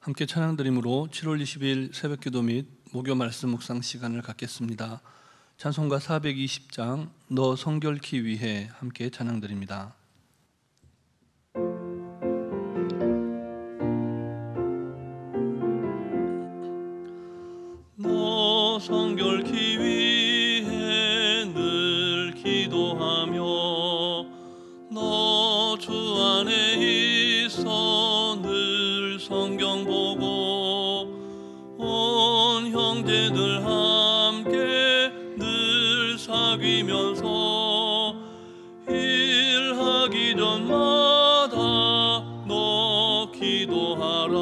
함께 찬양드림으로 7월 20일 새벽기도 및 목요 말씀 묵상 시간을 갖겠습니다. 찬송가 420장 너 성결케 위해 함께 찬양드립니다. 너 성결케 위해 늘 기도하며 너 주 안에 있어 늘 성경 보고 온 형제들 함께 늘 사귀면서 일하기 전마다 너 기도하라.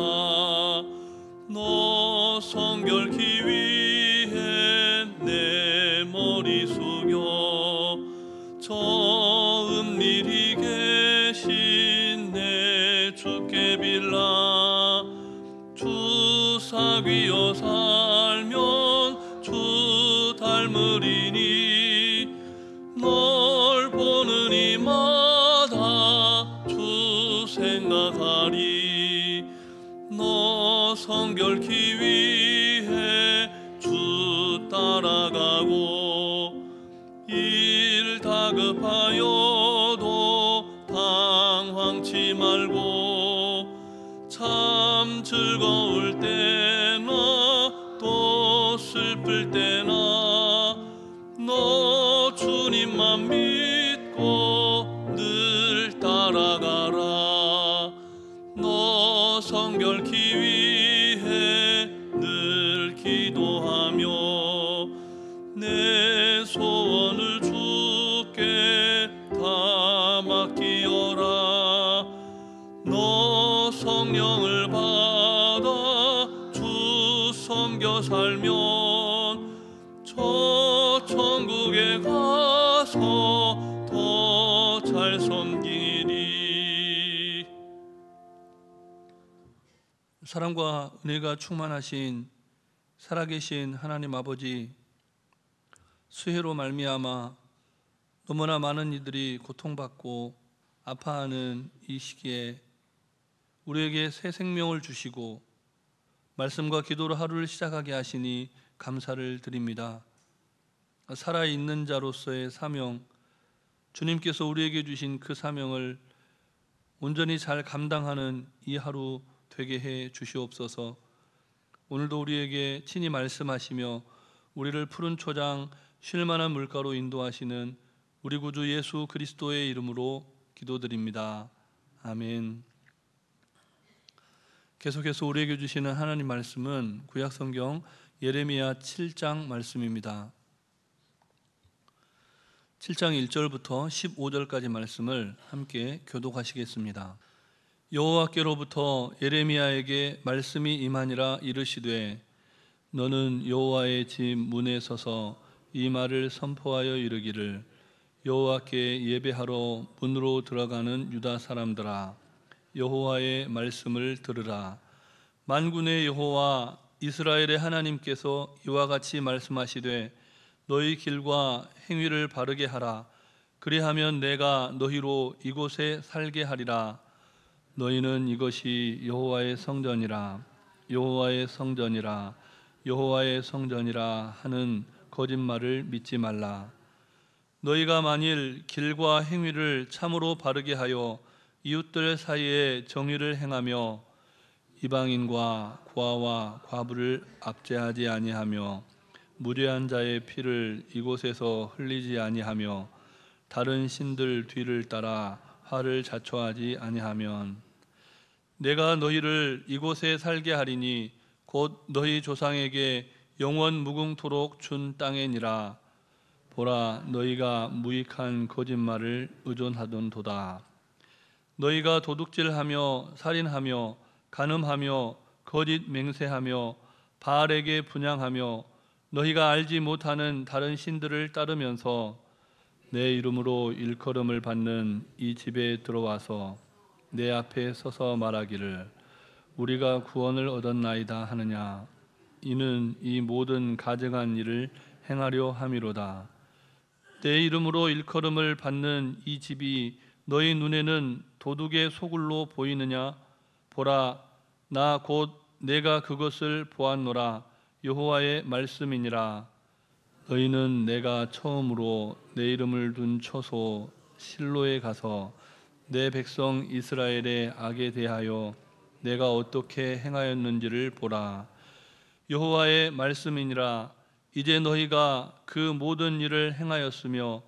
너 성결케 위해 내 머리 숙여 저 은밀히 계신 내 주께 빌라. 주 사귀어 살면 주 닮으리니 널 보는 이마다 주 생각하리. 너 성결케 위해 주 따라가고 일 다급하여도 당황치 말고 참 즐거울 때나 또 슬플 때나 너 주님만 믿고 늘 따라가라. 너 성결케 위해 늘 기도하며 내 소원을 주께 다 맡기어라. 너 성령을 받아 주 섬겨 살면 저 천국에 가서 더 잘 섬기리. 사랑과 은혜가 충만하신 살아계신 하나님 아버지, 수해로 말미암아 너무나 많은 이들이 고통받고 아파하는 이 시기에 우리에게 새 생명을 주시고 말씀과 기도로 하루를 시작하게 하시니 감사를 드립니다. 살아있는 자로서의 사명, 주님께서 우리에게 주신 그 사명을 온전히 잘 감당하는 이 하루 되게 해 주시옵소서. 오늘도 우리에게 친히 말씀하시며 우리를 푸른 초장 쉴만한 물가로 인도하시는 우리 구주 예수 그리스도의 이름으로 기도드립니다. 아멘. 계속해서 우리에게 주시는 하나님 말씀은 구약성경 예레미야 7장 말씀입니다. 7장 1절부터 15절까지 말씀을 함께 교독하시겠습니다. 여호와께로부터 예레미야에게 말씀이 임하니라. 이르시되 너는 여호와의 집 문에 서서 이 말을 선포하여 이르기를 여호와께 예배하러 문으로 들어가는 유다 사람들아, 여호와의 말씀을 들으라. 만군의 여호와 이스라엘의 하나님께서 이와 같이 말씀하시되 너희 길과 행위를 바르게 하라. 그리하면 내가 너희로 이곳에 살게 하리라. 너희는 이것이 여호와의 성전이라, 여호와의 성전이라, 여호와의 성전이라 하는 거짓말을 믿지 말라. 너희가 만일 길과 행위를 참으로 바르게 하여 이웃들 사이에 정의를 행하며 이방인과 고아와 과부를 압제하지 아니하며 무죄한 자의 피를 이곳에서 흘리지 아니하며 다른 신들 뒤를 따라 화를 자초하지 아니하면 내가 너희를 이곳에 살게 하리니 곧 너희 조상에게 영원 무궁토록 준 땅이니라. 보라, 너희가 무익한 거짓말을 의존하던도다. 너희가 도둑질하며 살인하며 간음하며 거짓 맹세하며 바알에게 분향하며 너희가 알지 못하는 다른 신들을 따르면서 내 이름으로 일컬음을 받는 이 집에 들어와서 내 앞에 서서 말하기를 우리가 구원을 얻었나이다 하느냐. 이는 이 모든 가증한 일을 행하려 함이로다. 내 이름으로 일컬음을 받는 이 집이 너희 눈에는 도둑의 소굴로 보이느냐? 보라, 나 곧 내가 그것을 보았노라. 여호와의 말씀이니라. 너희는 내가 처음으로 내 이름을 둔 처소 실로에 가서 내 백성 이스라엘의 악에 대하여 내가 어떻게 행하였는지를 보라. 여호와의 말씀이니라. 이제 너희가 그 모든 일을 행하였으며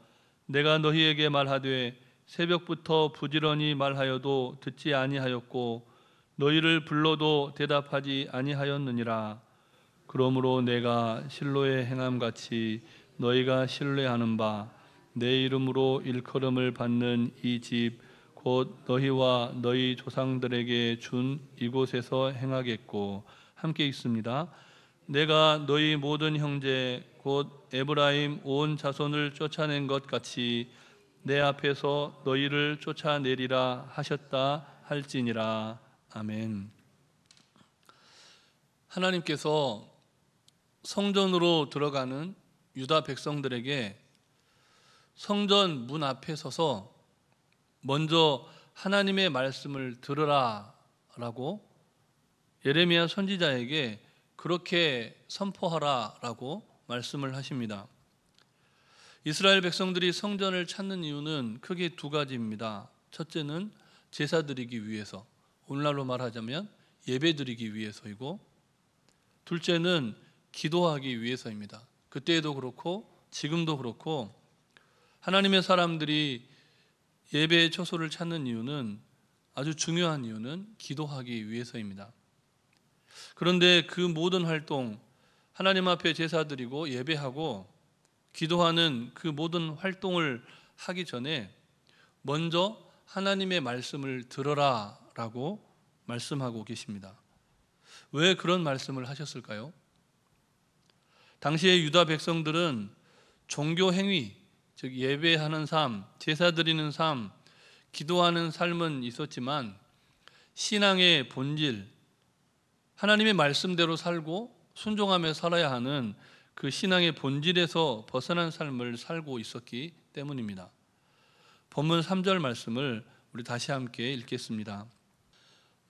내가 너희에게 말하되 새벽부터 부지런히 말하여도 듣지 아니하였고 너희를 불러도 대답하지 아니하였느니라. 그러므로 내가 실로의 행함같이 너희가 신뢰하는 바 내 이름으로 일컬음을 받는 이 집 곧 너희와 너희 조상들에게 준 이곳에서 행하겠고. 함께 읽습니다. 내가 너희 모든 형제 곧 에브라임 온 자손을 쫓아낸 것 같이 내 앞에서 너희를 쫓아내리라 하셨다 할지니라. 아멘. 하나님께서 성전으로 들어가는 유다 백성들에게 성전 문 앞에 서서 먼저 하나님의 말씀을 들으라 라고 예레미야 선지자에게 그렇게 선포하라 라고 말씀을 하십니다. 이스라엘 백성들이 성전을 찾는 이유는 크게 두 가지입니다. 첫째는 제사 드리기 위해서, 오늘날로 말하자면 예배 드리기 위해서이고, 둘째는 기도하기 위해서입니다. 그때에도 그렇고 지금도 그렇고 하나님의 사람들이 예배의 처소를 찾는 이유는, 아주 중요한 이유는 기도하기 위해서입니다. 그런데 그 모든 활동, 하나님 앞에 제사 드리고 예배하고 기도하는 그 모든 활동을 하기 전에 먼저 하나님의 말씀을 들어라 라고 말씀하고 계십니다. 왜 그런 말씀을 하셨을까요? 당시의 유다 백성들은 종교 행위, 즉 예배하는 삶, 제사 드리는 삶, 기도하는 삶은 있었지만 신앙의 본질, 하나님의 말씀대로 살고 순종하며 살아야 하는 그 신앙의 본질에서 벗어난 삶을 살고 있었기 때문입니다. 본문 3절 말씀을 우리 다시 함께 읽겠습니다.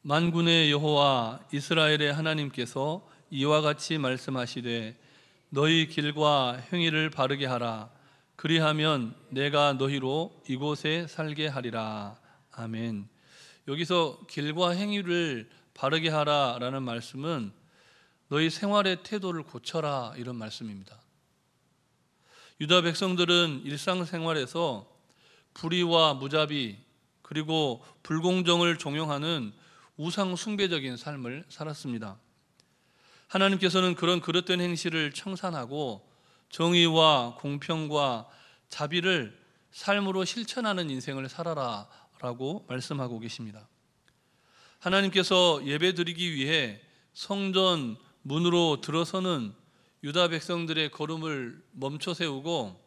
만군의 여호와 이스라엘의 하나님께서 이와 같이 말씀하시되 너희 길과 행위를 바르게 하라. 그리하면 내가 너희로 이곳에 살게 하리라. 아멘. 여기서 길과 행위를 바르게 하라라는 말씀은 너희 생활의 태도를 고쳐라 이런 말씀입니다. 유다 백성들은 일상생활에서 불의와 무자비 그리고 불공정을 종용하는 우상 숭배적인 삶을 살았습니다. 하나님께서는 그런 그릇된 행실을 청산하고 정의와 공평과 자비를 삶으로 실천하는 인생을 살아라 라고 말씀하고 계십니다. 하나님께서 예배 드리기 위해 성전 문으로 들어서는 유다 백성들의 걸음을 멈춰 세우고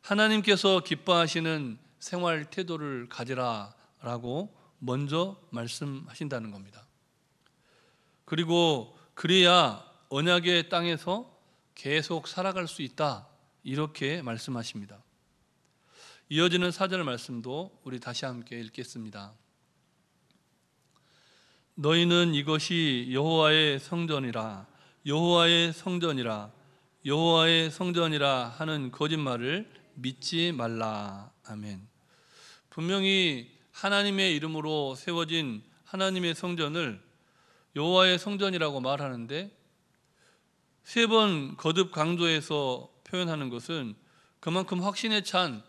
하나님께서 기뻐하시는 생활 태도를 가지라 라고 먼저 말씀하신다는 겁니다. 그리고 그래야 언약의 땅에서 계속 살아갈 수 있다 이렇게 말씀하십니다. 이어지는 4절 말씀도 우리 다시 함께 읽겠습니다. 너희는 이것이 여호와의 성전이라 여호와의 성전이라 여호와의 성전이라 하는 거짓말을 믿지 말라. 아멘. 분명히 하나님의 이름으로 세워진 하나님의 성전을 여호와의 성전이라고 말하는데 세 번 거듭 강조해서 표현하는 것은 그만큼 확신에 찬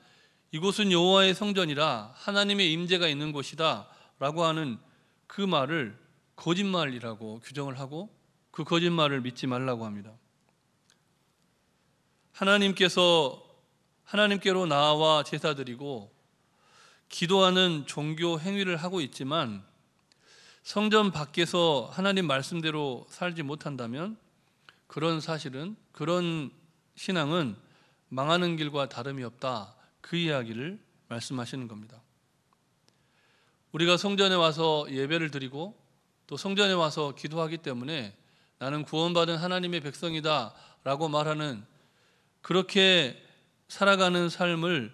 이곳은 여호와의 성전이라 하나님의 임재가 있는 곳이다 라고 하는 그 말을 거짓말이라고 규정을 하고 그 거짓말을 믿지 말라고 합니다. 하나님께로 나아와 제사 드리고 기도하는 종교 행위를 하고 있지만 성전 밖에서 하나님 말씀대로 살지 못한다면 그런 사실은, 그런 신앙은 망하는 길과 다름이 없다. 그 이야기를 말씀하시는 겁니다. 우리가 성전에 와서 예배를 드리고 또 성전에 와서 기도하기 때문에 나는 구원받은 하나님의 백성이다 라고 말하는, 그렇게 살아가는 삶을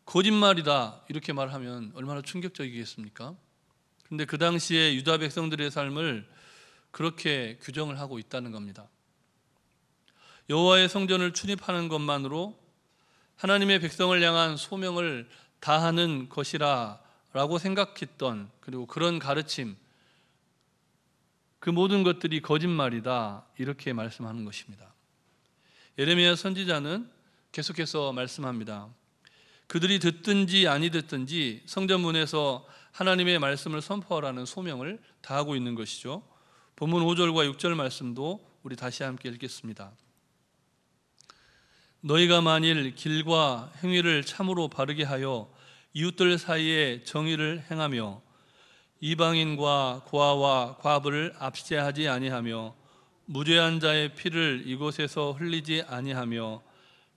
거짓말이다 이렇게 말하면 얼마나 충격적이겠습니까? 그런데 그 당시에 유다 백성들의 삶을 그렇게 규정을 하고 있다는 겁니다. 여호와의 성전을 출입하는 것만으로 하나님의 백성을 향한 소명을 다하는 것이라 라고 생각했던, 그리고 그런 가르침, 그 모든 것들이 거짓말이다, 이렇게 말씀하는 것입니다. 예레미야 선지자는 계속해서 말씀합니다. 그들이 듣든지 아니 듣든지 성전문에서 하나님의 말씀을 선포하라는 소명을 다하고 있는 것이죠. 본문 5절과 6절 말씀도 우리 다시 함께 읽겠습니다. 너희가 만일 길과 행위를 참으로 바르게 하여 이웃들 사이에 정의를 행하며 이방인과 고아와 과부를 압제하지 아니하며 무죄한 자의 피를 이곳에서 흘리지 아니하며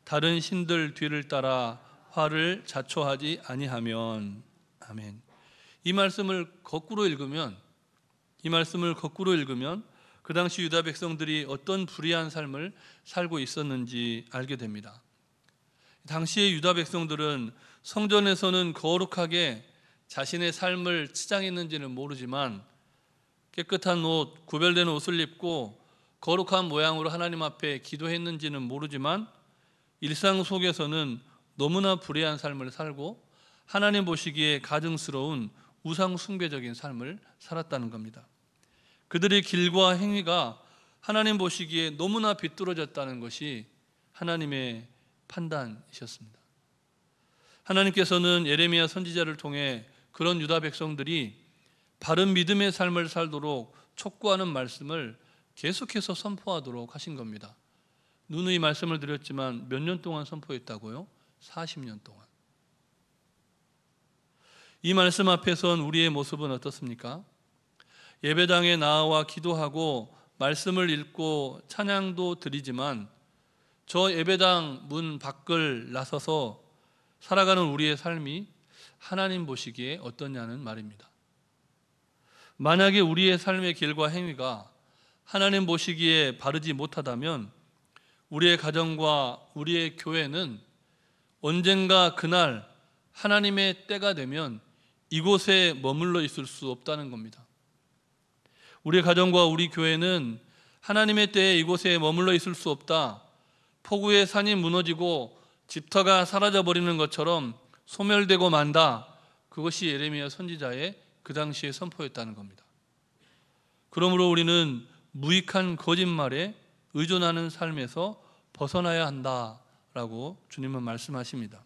다른 신들 뒤를 따라 화를 자초하지 아니하면. 아멘. 이 말씀을 거꾸로 읽으면 그 당시 유다 백성들이 어떤 불의한 삶을 살고 있었는지 알게 됩니다. 당시의 유다 백성들은 성전에서는 거룩하게 자신의 삶을 치장했는지는 모르지만 깨끗한 옷, 구별된 옷을 입고 거룩한 모양으로 하나님 앞에 기도했는지는 모르지만 일상 속에서는 너무나 불의한 삶을 살고 하나님 보시기에 가증스러운 우상 숭배적인 삶을 살았다는 겁니다. 그들의 길과 행위가 하나님 보시기에 너무나 비뚤어졌다는 것이 하나님의 판단이셨습니다. 하나님께서는 예레미야 선지자를 통해 그런 유다 백성들이 바른 믿음의 삶을 살도록 촉구하는 말씀을 계속해서 선포하도록 하신 겁니다. 누누이 말씀을 드렸지만 몇 년 동안 선포했다고요? 40년 동안. 이 말씀 앞에 선 우리의 모습은 어떻습니까? 예배당에 나와 기도하고 말씀을 읽고 찬양도 드리지만 저 예배당 문 밖을 나서서 살아가는 우리의 삶이 하나님 보시기에 어떠냐는 말입니다. 만약에 우리의 삶의 길과 행위가 하나님 보시기에 바르지 못하다면 우리의 가정과 우리의 교회는 언젠가 그날 하나님의 때가 되면 이곳에 머물러 있을 수 없다는 겁니다. 우리 가정과 우리 교회는 하나님의 때에 이곳에 머물러 있을 수 없다. 폭우에 산이 무너지고 집터가 사라져버리는 것처럼 소멸되고 만다. 그것이 예레미야 선지자의 그 당시의 선포였다는 겁니다. 그러므로 우리는 무익한 거짓말에 의존하는 삶에서 벗어나야 한다라고 주님은 말씀하십니다.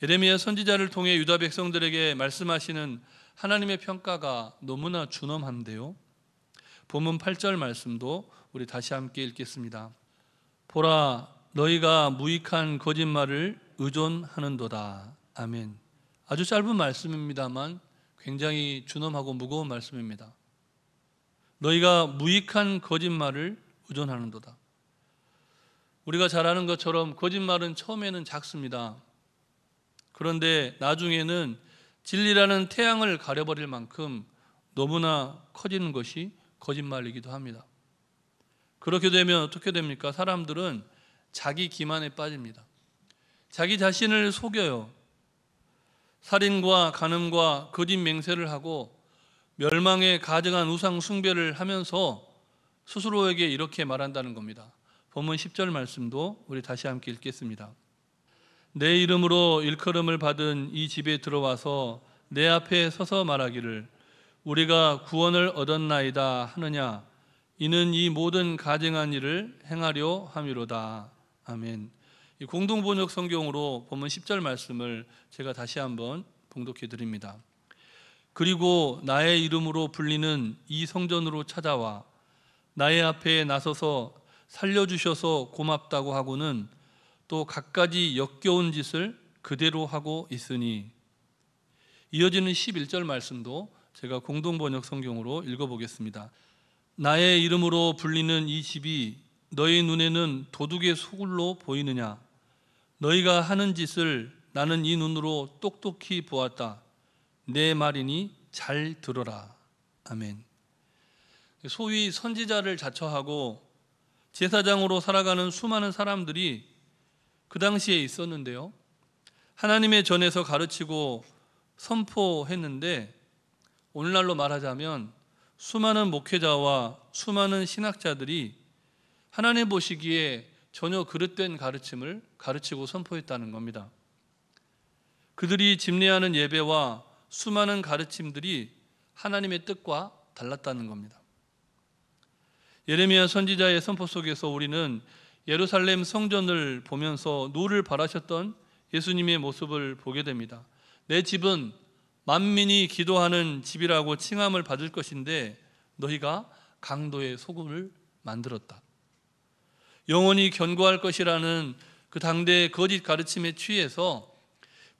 예레미야 선지자를 통해 유다 백성들에게 말씀하시는 하나님의 평가가 너무나 준엄한데요. 본문 8절 말씀도 우리 다시 함께 읽겠습니다. 보라, 너희가 무익한 거짓말을 의존하는도다. 아멘. 아주 짧은 말씀입니다만 굉장히 준엄하고 무거운 말씀입니다. 너희가 무익한 거짓말을 의존하는도다. 우리가 잘 아는 것처럼 거짓말은 처음에는 작습니다. 그런데 나중에는 진리라는 태양을 가려버릴 만큼 너무나 커지는 것이 거짓말이기도 합니다. 그렇게 되면 어떻게 됩니까? 사람들은 자기 기만에 빠집니다. 자기 자신을 속여요. 살인과 간음과 거짓 맹세를 하고 멸망에 가증한 우상 숭배를 하면서 스스로에게 이렇게 말한다는 겁니다. 본문 10절 말씀도 우리 다시 함께 읽겠습니다. 내 이름으로 일컬음을 받은 이 집에 들어와서 내 앞에 서서 말하기를 우리가 구원을 얻었나이다 하느냐, 이는 이 모든 가증한 일을 행하려 함이로다. 아멘. 이 공동번역 성경으로 본문 10절 말씀을 제가 다시 한번 봉독해 드립니다. 그리고 나의 이름으로 불리는 이 성전으로 찾아와 나의 앞에 나서서 살려주셔서 고맙다고 하고는 또 갖가지 역겨운 짓을 그대로 하고 있으니. 이어지는 11절 말씀도 제가 공동번역 성경으로 읽어보겠습니다. 나의 이름으로 불리는 이 집이 너희 눈에는 도둑의 소굴로 보이느냐? 너희가 하는 짓을 나는 이 눈으로 똑똑히 보았다. 내 말이니 잘 들어라. 아멘. 소위 선지자를 자처하고 제사장으로 살아가는 수많은 사람들이 그 당시에 있었는데요. 하나님의 전에서 가르치고 선포했는데 오늘날로 말하자면 수많은 목회자와 수많은 신학자들이 하나님 보시기에 전혀 그릇된 가르침을 가르치고 선포했다는 겁니다. 그들이 집례하는 예배와 수많은 가르침들이 하나님의 뜻과 달랐다는 겁니다. 예레미야 선지자의 선포 속에서 우리는 예루살렘 성전을 보면서 노를 바라셨던 예수님의 모습을 보게 됩니다. 내 집은 만민이 기도하는 집이라고 칭함을 받을 것인데 너희가 강도의 소금을 만들었다. 영원히 견고할 것이라는 그 당대의 거짓 가르침에 취해서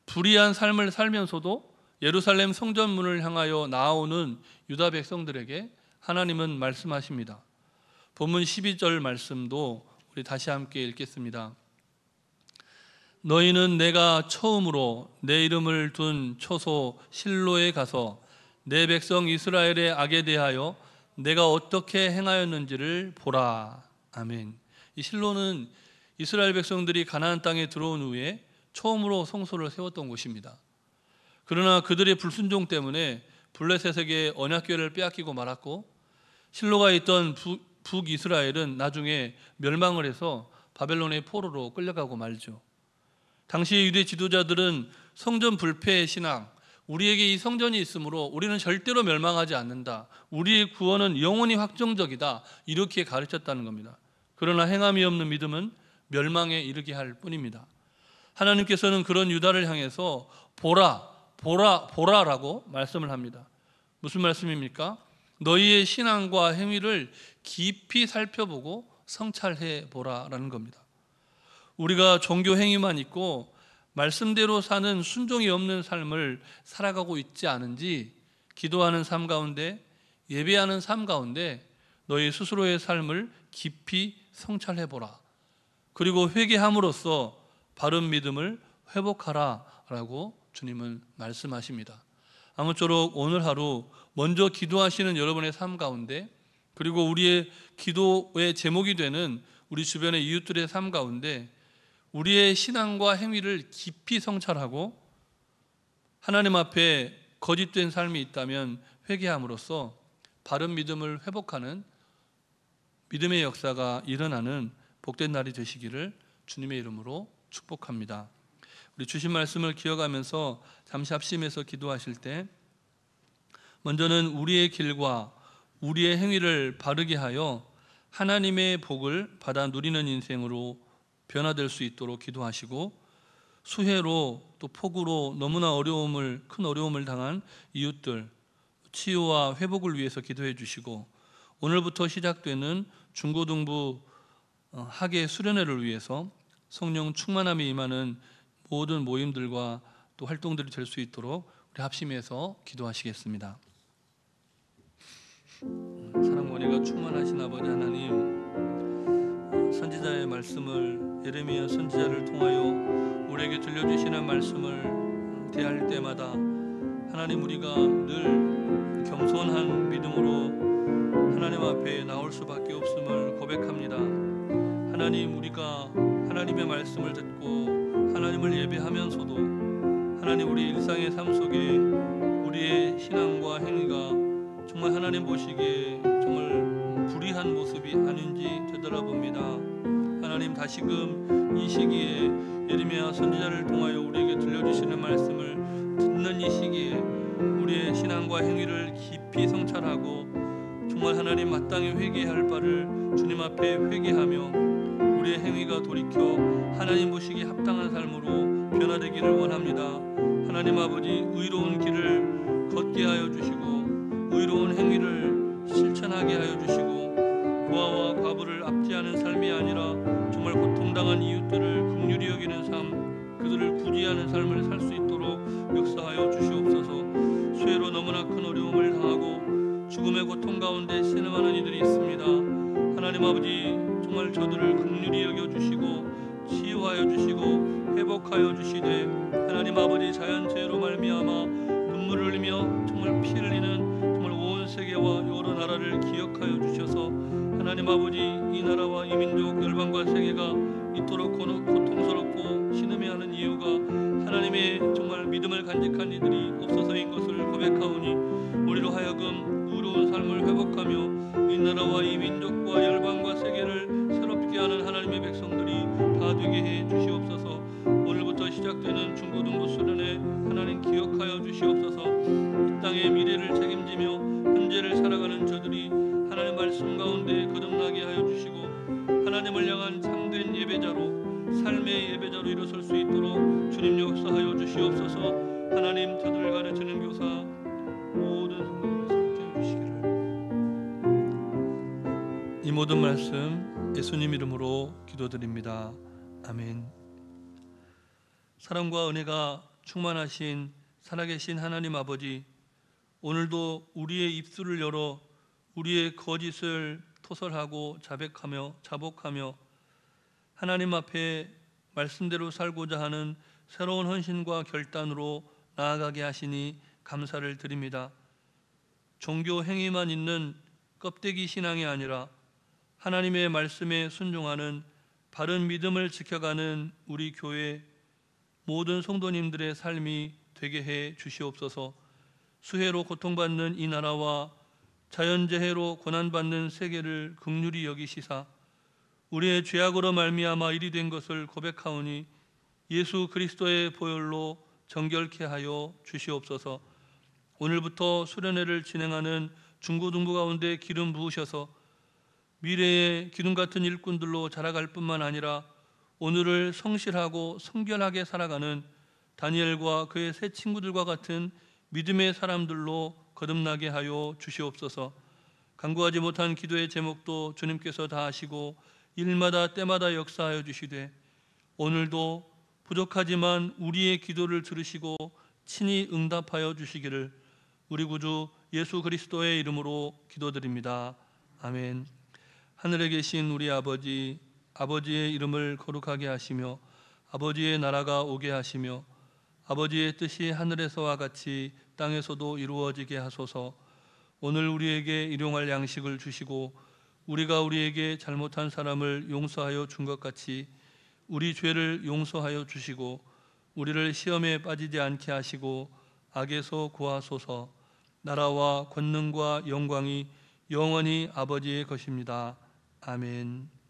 불의한 삶을 살면서도 예루살렘 성전문을 향하여 나아오는 유다 백성들에게 하나님은 말씀하십니다. 본문 12절 말씀도 우리 다시 함께 읽겠습니다. 너희는 내가 처음으로 내 이름을 둔 초소 실로에 가서 내 백성 이스라엘의 악에 대하여 내가 어떻게 행하였는지를 보라. 아멘. 이 실로는 이스라엘 백성들이 가나안 땅에 들어온 후에 처음으로 성소를 세웠던 곳입니다. 그러나 그들의 불순종 때문에 블레셋에게 언약궤를 빼앗기고 말았고 실로가 있던 북이스라엘은 나중에 멸망을 해서 바벨론의 포로로 끌려가고 말죠. 당시 유대 지도자들은 성전 불패의 신앙, 우리에게 이 성전이 있으므로 우리는 절대로 멸망하지 않는다, 우리의 구원은 영원히 확정적이다, 이렇게 가르쳤다는 겁니다. 그러나 행함이 없는 믿음은 멸망에 이르게 할 뿐입니다. 하나님께서는 그런 유다를 향해서 보라라고 말씀을 합니다. 무슨 말씀입니까? 너희의 신앙과 행위를 깊이 살펴보고 성찰해 보라라는 겁니다. 우리가 종교 행위만 있고 말씀대로 사는 순종이 없는 삶을 살아가고 있지 않은지 기도하는 삶 가운데, 예배하는 삶 가운데 너희 스스로의 삶을 깊이 성찰해 보라. 그리고 회개함으로써 바른 믿음을 회복하라라고 주님은 말씀하십니다. 아무쪼록 오늘 하루 먼저 기도하시는 여러분의 삶 가운데, 그리고 우리의 기도의 제목이 되는 우리 주변의 이웃들의 삶 가운데 우리의 신앙과 행위를 깊이 성찰하고 하나님 앞에 거짓된 삶이 있다면 회개함으로써 바른 믿음을 회복하는 믿음의 역사가 일어나는 복된 날이 되시기를 주님의 이름으로 축복합니다. 우리 주신 말씀을 기억하면서 잠시 합심해서 기도하실 때 먼저는 우리의 길과 우리의 행위를 바르게 하여 하나님의 복을 받아 누리는 인생으로 변화될 수 있도록 기도하시고, 수해로 또 폭우로 너무나 큰 어려움을 당한 이웃들 치유와 회복을 위해서 기도해 주시고, 오늘부터 시작되는 중고등부 학예 수련회를 위해서 성령 충만함이 임하는 모든 모임들과 또 활동들이 될 수 있도록 우리 합심해서 기도하시겠습니다. 사랑과 은혜가 충만하신 아버지 하나님, 선지자의 말씀을, 예레미야 선지자를 통하여 우리에게 들려주시는 말씀을 대할 때마다 하나님, 우리가 늘 겸손한 믿음으로 하나님 앞에 나올 수밖에 없음을 고백합니다. 하나님, 우리가 하나님의 말씀을 듣고 하나님을 예배하면서도 하나님, 우리 일상의 삶 속에 우리의 신앙과 행위가 정말 하나님 보시기에 정말 불의한 모습이 아닌지 되돌아봅니다. 하나님, 다시금 이 시기에 예레미야 선지자를 통하여 우리에게 들려주시는 말씀을 듣는 이 시기에 우리의 신앙과 행위를 깊이 성찰하고 정말 하나님 마땅히 회개할 바를 주님 앞에 회개하며 우리의 행위가 돌이켜 하나님 보시기에 합당한 삶으로 변화되기를 원합니다. 하나님 아버지, 의로운 길을 걷게 하여 주시고 의로운 행위를 실천하게 하여 주시고 고아와 과부를 압제하는 삶이 아니라 정말 고통당한 이웃들을 긍휼히 여기는 삶, 그들을 구제하는 삶을 살 수 있도록 역사하여 주시옵소서. 수해로 너무나 큰 어려움을 당하고 죽음의 고통 가운데 신음하는 이들이 있습니다. 하나님 아버지, 정말 저들을 긍휼히 여겨주시고 치유하여 주시고 회복하여 주시되, 하나님 아버지, 자연재해로 말미암아 눈물을 흘리며 정말 피 흘리는 정말 온 세계와 여러 나라를 기억하여 주셔서 하나님 아버지, 이 나라와 이 민족, 열방과 세계가 이토록 고통스럽고 신음해하는 이유가 하나님의 정말 믿음을 간직한 이들이 없어서인 것을 고백하오니 우리로 하여금 의로운 삶을 나라와 이 민족과 열방과 세계를 새롭게 하는 하나님의 백성들이 다 되게 해 주시옵소서. 오늘부터 시작되는 중고등부 수련회 하나님 기억하여 주시옵소서. 이 땅의 미래를 책임지며 현재를 살아가는 저들이 하나님의 말씀 가운데 거듭나게 하여 주시고 하나님을 향한 참된 예배자로 삶의 예배자로 일어설 수 있도록 주님 역사하여 주시옵소서. 하나님 저들을 가르치는 교사 모든 성도들을 살게 해주시기를. 이 모든 말씀 예수님 이름으로 기도드립니다. 아멘. 사랑과 은혜가 충만하신 살아계신 하나님 아버지, 오늘도 우리의 입술을 열어 우리의 거짓을 토설하고 자복하며 하나님 앞에 말씀대로 살고자 하는 새로운 헌신과 결단으로 나아가게 하시니 감사를 드립니다. 종교 행위만 있는 껍데기 신앙이 아니라 하나님의 말씀에 순종하는 바른 믿음을 지켜가는 우리 교회 모든 성도님들의 삶이 되게 해 주시옵소서. 수해로 고통받는 이 나라와 자연재해로 고난받는 세계를 긍휼히 여기시사 우리의 죄악으로 말미암아 일이 된 것을 고백하오니 예수 그리스도의 보혈로 정결케 하여 주시옵소서. 오늘부터 수련회를 진행하는 중고등부 가운데 기름 부으셔서 미래의 기둥 같은 일꾼들로 자라갈 뿐만 아니라 오늘을 성실하고 성결하게 살아가는 다니엘과 그의 세 친구들과 같은 믿음의 사람들로 거듭나게 하여 주시옵소서. 간구하지 못한 기도의 제목도 주님께서 다 하시고 일마다 때마다 역사하여 주시되 오늘도 부족하지만 우리의 기도를 들으시고 친히 응답하여 주시기를 우리 구주 예수 그리스도의 이름으로 기도드립니다. 아멘. 하늘에 계신 우리 아버지, 아버지의 이름을 거룩하게 하시며 아버지의 나라가 오게 하시며 아버지의 뜻이 하늘에서와 같이 땅에서도 이루어지게 하소서. 오늘 우리에게 일용할 양식을 주시고 우리가 우리에게 잘못한 사람을 용서하여 준 것 같이 우리 죄를 용서하여 주시고 우리를 시험에 빠지지 않게 하시고 악에서 구하소서. 나라와 권능과 영광이 영원히 아버지의 것입니다. 아멘.